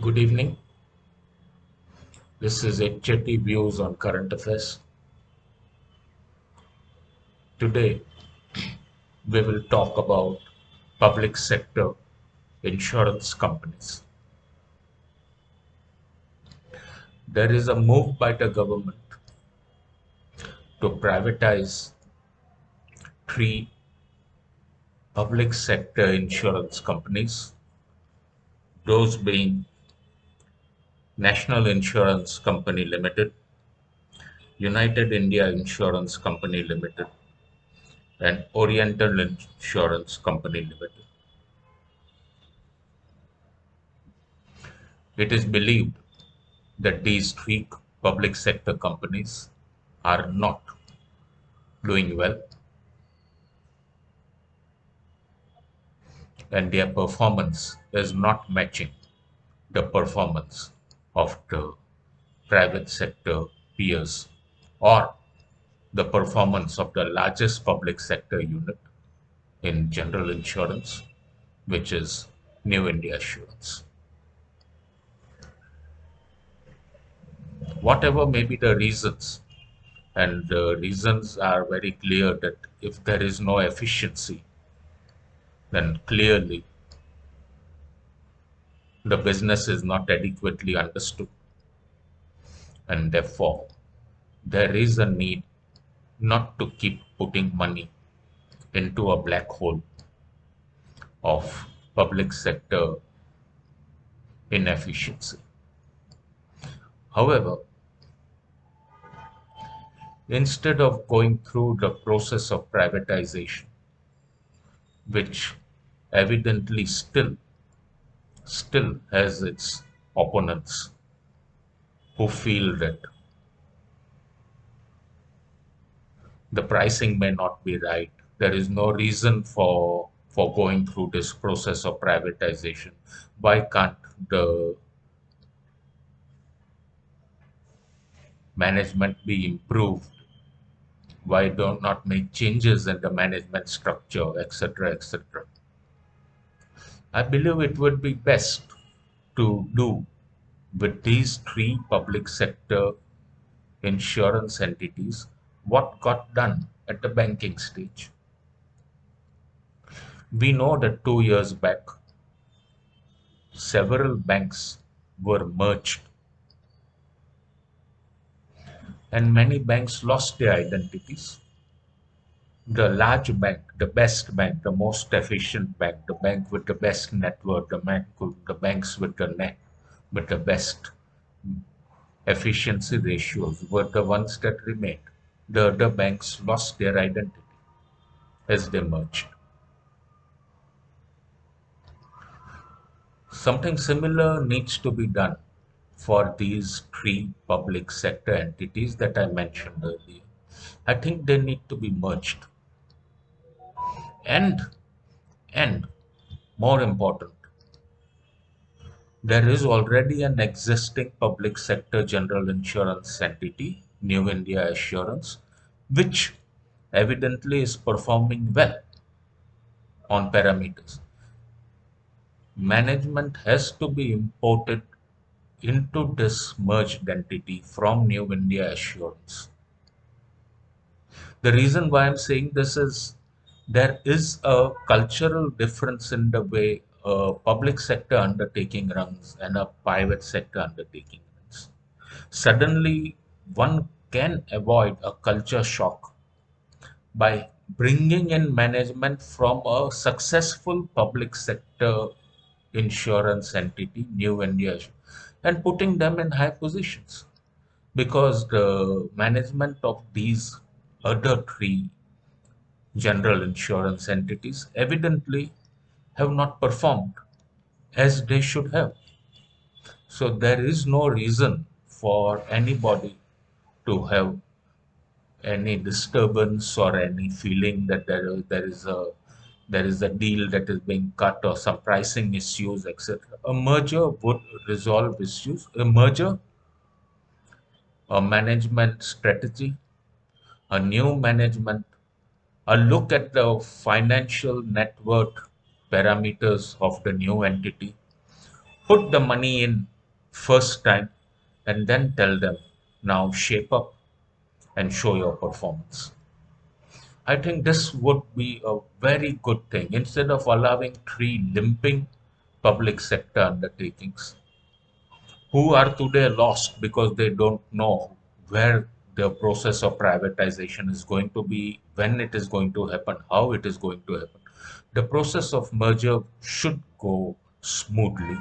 Good evening. This is HT Views on Current Affairs. Today, we will talk about public sector insurance companies. There is a move by the government to privatize three public sector insurance companies, those being National Insurance Company Limited, United India Insurance Company Limited, and Oriental Insurance Company Limited. It is believed that these three public sector companies are not doing well and their performance is not matching the performance of the private sector peers or the performance of the largest public sector unit in general insurance, which is New India Assurance. Whatever may be the reasons, and the reasons are very clear that if there is no efficiency, then clearly the business is not adequately understood, and therefore there is a need not to keep putting money into a black hole of public sector inefficiency. However, instead of going through the process of privatization, which evidently still has its opponents who feel that the pricing may not be right. There is no reason for going through this process of privatization. Why can't the management be improved? Why do not make changes in the management structure, etc., etc.? I believe it would be best to do with these three public sector insurance entities what got done at the banking stage. We know that 2 years back, several banks were merged and many banks lost their identities. The large bank, the best bank, the most efficient bank, the bank with the best network, the banks with with the best efficiency ratios were the ones that remained. The other banks lost their identity as they merged. Something similar needs to be done for these three public sector entities that I mentioned earlier. I think they need to be merged. And and more important, there is already an existing public sector general insurance entity, New India Assurance, which evidently is performing well on parameters. Management has to be imported into this merged entity from New India Assurance. The reason why I'm saying this is there is a cultural difference in the way a public sector undertaking runs and a private sector undertaking runs. Suddenly, one can avoid a culture shock by bringing in management from a successful public sector insurance entity, New India, and putting them in high positions because the management of these other three general insurance entities evidently have not performed as they should have. So there is no reason for anybody to have any disturbance or any feeling that there is a deal that is being cut or some pricing issues, etc. A merger would resolve issues. A merger, a management strategy, a new management, a look at the financial net worth parameters of the new entity Put the money in first time and then tell them, now shape up and show your performance. I think this would be a very good thing instead of allowing three limping public sector undertakings who are today lost because they don't know where the process of privatization is going to be, when it is going to happen, how it is going to happen. The process of merger should go smoothly.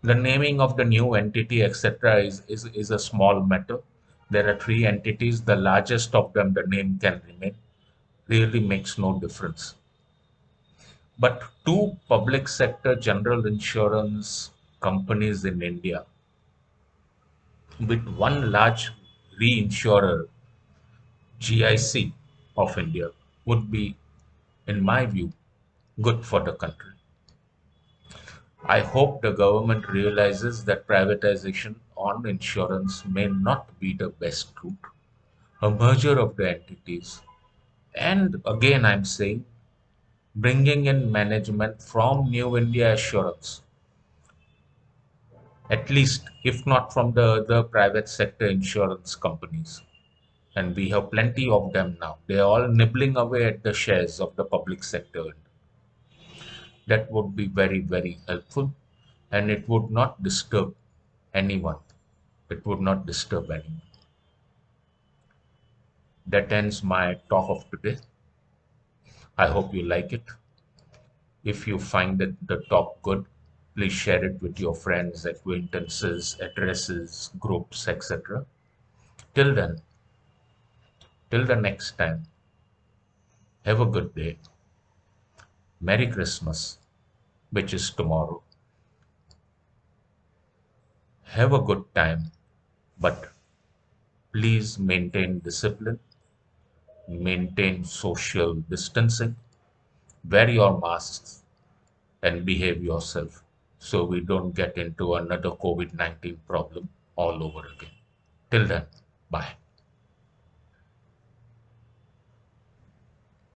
The naming of the new entity, etc., is a small matter. There are three entities, the largest of them, the name can remain, really makes no difference. But two public sector general insurance companies in India with one large reinsurer, GIC of India, would be, in my view, good for the country. I hope the government realizes that privatization on insurance may not be the best route. A merger of the entities, and again, I'm saying, bringing in management from New India Assurance, at least if not from the other private sector insurance companies. And we have plenty of them now. They are all nibbling away at the shares of the public sector. That would be very, very helpful, and it would not disturb anyone. It would not disturb anyone. That ends my talk of today. I hope you like it. If you find the talk good, please share it with your friends, acquaintances, addresses, groups, etc. Till then, till the next time, have a good day. Merry Christmas, which is tomorrow. Have a good time, but please maintain discipline, maintain social distancing, wear your masks, and behave yourself so we don't get into another COVID-19 problem all over again. Till then, bye.